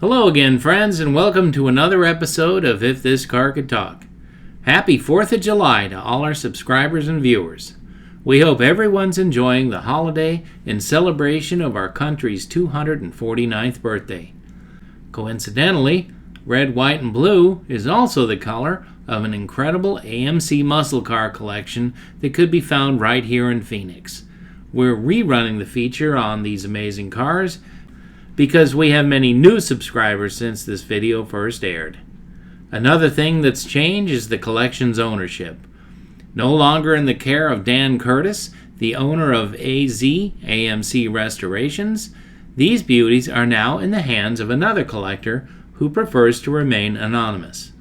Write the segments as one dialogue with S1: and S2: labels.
S1: Hello again, friends, and welcome to another episode of If This Car Could Talk. Happy 4th of July to all our subscribers and viewers. We hope everyone's enjoying the holiday in celebration of our country's 249th birthday. Coincidentally, red, white, and blue is also the color of an incredible AMC muscle car collection that could be found right here in Phoenix. We're rerunning the feature on these amazing cars because we have many new subscribers since this video first aired. Another thing that's changed is the collection's ownership. No longer in the care of Dan Curtis, the owner of AMC Restorations, these beauties are now in the hands of another collector who prefers to remain anonymous.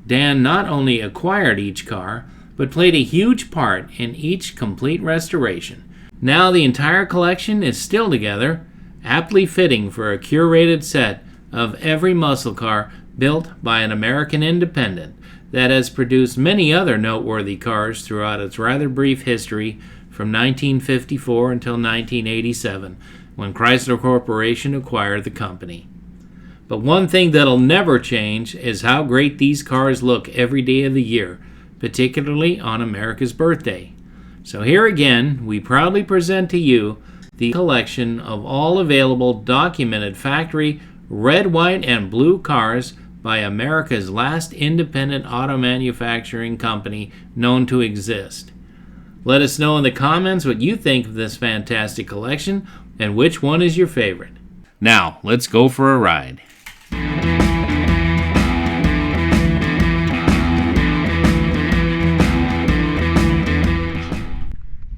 S1: Dan not only acquired each car, but played a huge part in each complete restoration. Now the entire collection is still together, aptly fitting for a curated set of every muscle car built by an American independent that has produced many other noteworthy cars throughout its rather brief history from 1954 until 1987, when Chrysler Corporation acquired the company. But one thing that'll never change is how great these cars look every day of the year, particularly on America's birthday. So here again, we proudly present to you the collection of all available documented factory red, white, and blue cars by America's last independent auto manufacturing company known to exist. Let us know in the comments what you think of this fantastic collection and which one is your favorite. Now, let's go for a ride.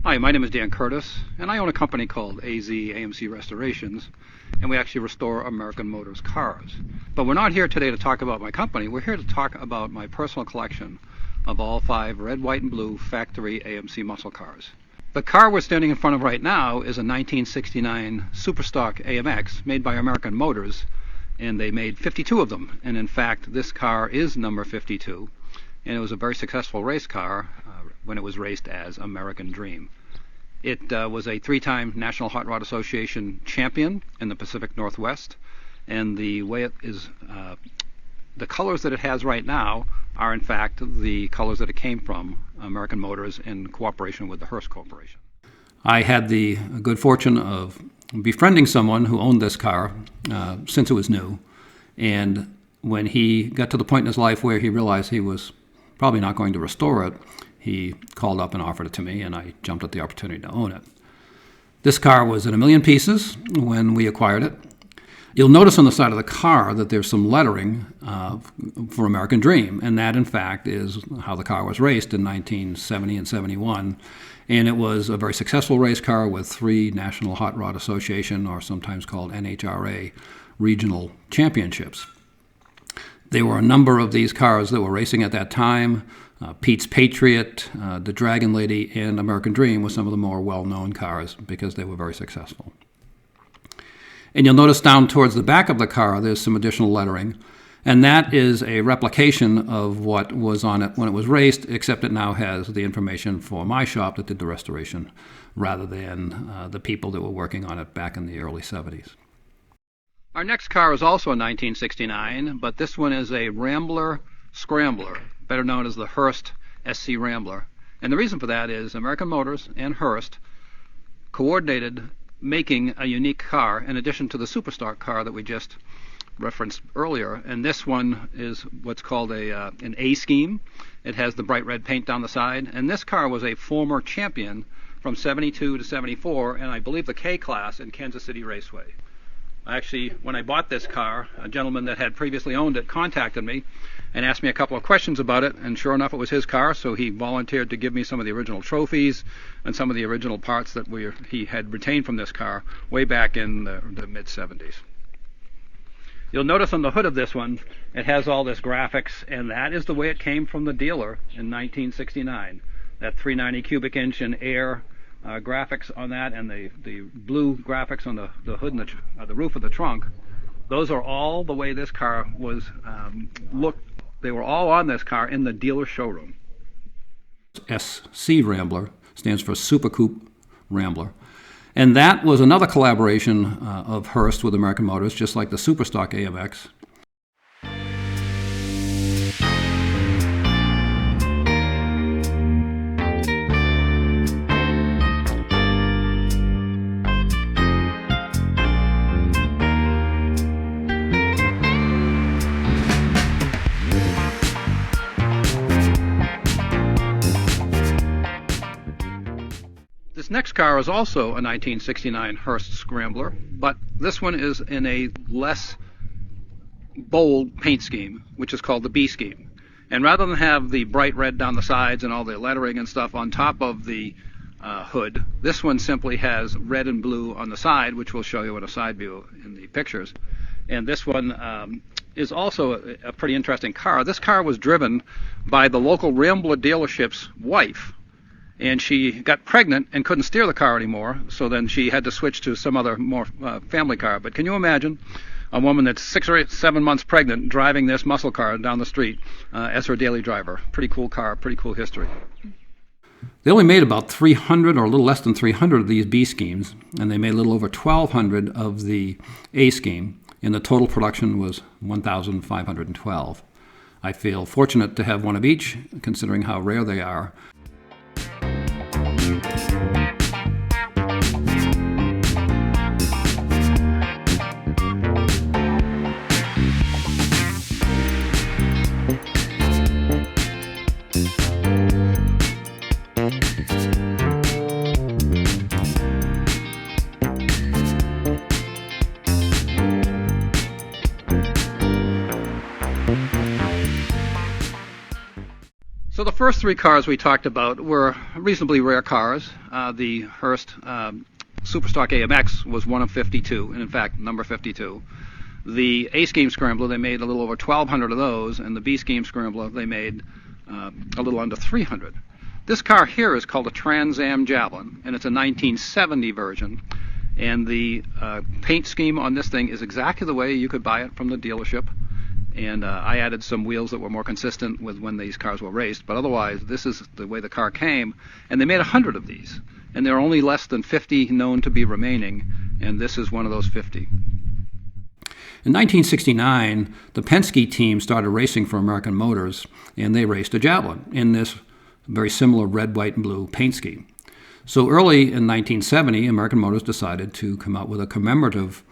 S2: Hi, my name is Dan Curtis, and I own a company called AMC Restorations, and we actually restore American Motors cars. But we're not here today to talk about my company. We're here to talk about my personal collection of all 5 red, white, and blue factory AMC muscle cars. The car we're standing in front of right now is a 1969 Superstock AMX made by American Motors, and they made 52 of them. And in fact, this car is number 52, and it was a very successful race car when it was raced as American Dream. It was a 3-time National Hot Rod Association champion in the Pacific Northwest, and the way it is, the colors that it has right now are in fact the colors that it came from, American Motors, in cooperation with the Hurst Corporation.
S3: I had the good fortune of befriending someone who owned this car since it was new, and when he got to the point in his life where he realized he was probably not going to restore it, he called up and offered it to me, and I jumped at the opportunity to own it. This car was in a million pieces when we acquired it. You'll notice on the side of the car that there's some lettering for American Dream, and that, in fact, is how the car was raced in 1970 and 71. And it was a very successful race car with 3 National Hot Rod Association, or sometimes called NHRA, regional championships. There were a number of these cars that were racing at that time. Pete's Patriot, the Dragon Lady, and American Dream were some of the more well-known cars because they were very successful. And you'll notice down towards the back of the car there's some additional lettering, and that is a replication of what was on it when it was raced, except it now has the information for my shop that did the restoration rather than the people that were working on it back in the early 70s.
S2: Our next car is also a 1969, but this one is a Rambler Scrambler, better known as the Hurst SC Rambler. And the reason for that is American Motors and Hurst coordinated making a unique car in addition to the Superstock car that we just referenced earlier. And this one is what's called an A scheme. It has the bright red paint down the side. And this car was a former champion from 72 to 74, and I believe the K class in Kansas City Raceway. Actually, when I bought this car, a gentleman that had previously owned it contacted me and asked me a couple of questions about it, and sure enough, it was his car, so he volunteered to give me some of the original trophies and some of the original parts that he had retained from this car way back in the mid-70s. You'll notice on the hood of this one, it has all this graphics, and that is the way it came from the dealer in 1969. That 390 cubic inch and air graphics on that, and the blue graphics on the hood and the roof of the trunk, those are all the way this car was looked. They were all on this car in the dealer showroom.
S3: SC Rambler stands for Super Coupe Rambler, And that was another collaboration of Hurst with American Motors, just like the Superstock AMX.
S2: This next car is also a 1969 Hurst Scrambler, but this one is in a less bold paint scheme, which is called the B scheme. And rather than have the bright red down the sides and all the lettering and stuff on top of the hood, this one simply has red and blue on the side, which we'll show you in a side view in the pictures. And this one is also a pretty interesting car. This car was driven by the local Rambler dealership's wife, and she got pregnant and couldn't steer the car anymore, so then she had to switch to some other more family car. But can you imagine a woman that's 6 or 7 months pregnant driving this muscle car down the street as her daily driver? Pretty cool car, pretty cool history.
S3: They only made about 300 or a little less than 300 of these B schemes, and they made a little over 1,200 of the A scheme, and the total production was 1,512. I feel fortunate to have one of each, considering how rare they are.
S2: So the first three cars we talked about were reasonably rare cars. The Hurst Superstock AMX was one of 52, and in fact, number 52. The A scheme Scrambler, they made a little over 1,200 of those, and the B scheme Scrambler, they made a little under 300. This car here is called a Trans Am Javelin, and it's a 1970 version. And the paint scheme on this thing is exactly the way you could buy it from the dealership. And I added some wheels that were more consistent with when these cars were raced, but otherwise this is the way the car came. And they made 100 of these, and there are only less than 50 known to be remaining, and this is one of those 50.
S3: In 1969, the Penske team started racing for American Motors, and they raced a Javelin in this very similar red, white, and blue paint scheme. So early in 1970, American Motors decided to come out with a commemorative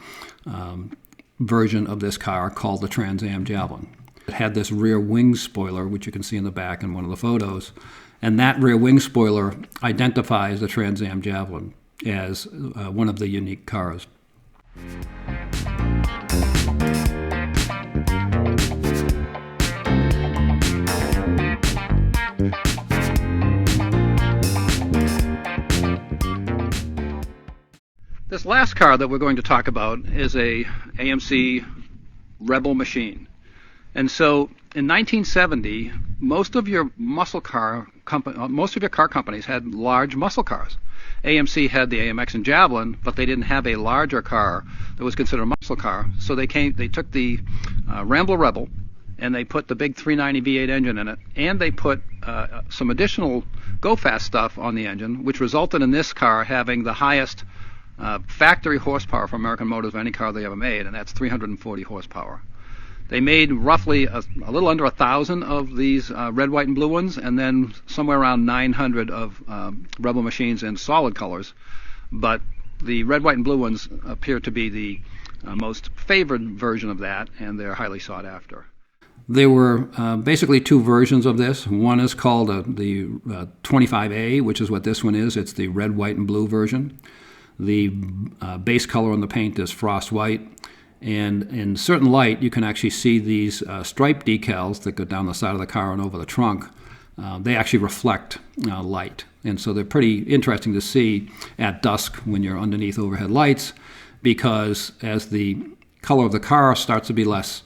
S3: version of this car called the Trans Am Javelin. It had this rear wing spoiler, which you can see in the back in one of the photos, and that rear wing spoiler identifies the Trans Am Javelin as one of the unique cars.
S2: This last car that we're going to talk about is a AMC Rebel machine. And so in 1970, most of your car companies had large muscle cars. AMC had the AMX and Javelin, but they didn't have a larger car that was considered a muscle car. So they took the Rambler Rebel, and they put the big 390 V8 engine in it, and they put some additional go-fast stuff on the engine, which resulted in this car having the highest factory horsepower for American Motors of any car they ever made, and that's 340 horsepower. They made roughly a little under 1,000 of these red, white, and blue ones, and then somewhere around 900 of Rebel machines in solid colors. But the red, white, and blue ones appear to be the most favored version of that, and they're highly sought after.
S3: There were basically two versions of this. One is called the 25A, which is what this one is. It's the red, white, and blue version. The base color on the paint is frost white, and in certain light you can actually see these stripe decals that go down the side of the car and over the trunk. They actually reflect light, and so they're pretty interesting to see at dusk when you're underneath overhead lights, because as the color of the car starts to be less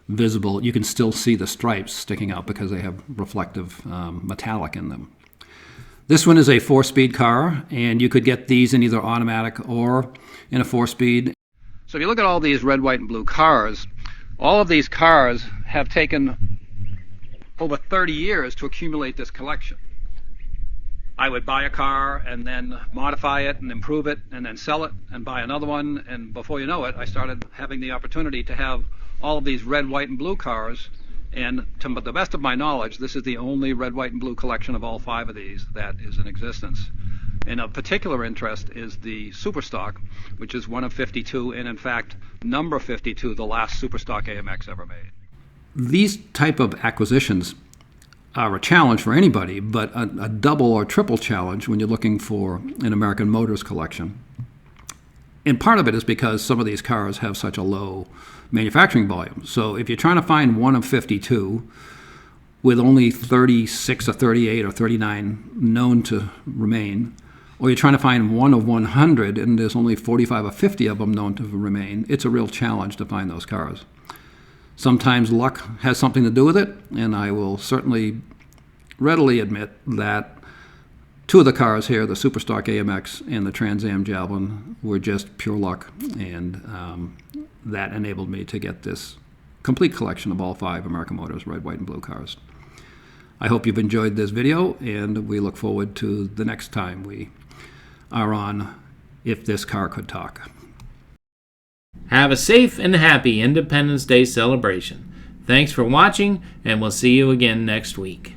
S3: visible, you can still see the stripes sticking out because they have reflective metallic in them. This one is a 4-speed car, and you could get these in either automatic or in a 4-speed.
S2: So if you look at all these red, white, and blue cars, all of these cars have taken over 30 years to accumulate this collection. I would buy a car and then modify it and improve it and then sell it and buy another one. And before you know it, I started having the opportunity to have all of these red, white, and blue cars. And to the best of my knowledge, this is the only red, white, and blue collection of all 5 of these that is in existence. And of particular interest is the Superstock, which is one of 52, and in fact, number 52, the last Superstock AMX ever made.
S3: These type of acquisitions are a challenge for anybody, but a double or triple challenge when you're looking for an American Motors collection. And part of it is because some of these cars have such a low manufacturing volume. So if you're trying to find one of 52 with only 36 or 38 or 39 known to remain, or you're trying to find one of 100 and there's only 45 or 50 of them known to remain, it's a real challenge to find those cars. Sometimes luck has something to do with it, and I will certainly readily admit that 2 of the cars here, the Superstock AMX and the Trans Am Javelin, were just pure luck, and that enabled me to get this complete collection of all 5 American Motors red, white, and blue cars. I hope you've enjoyed this video, and we look forward to the next time we are on If This Car Could Talk.
S1: Have a safe and happy Independence Day celebration. Thanks for watching, and we'll see you again next week.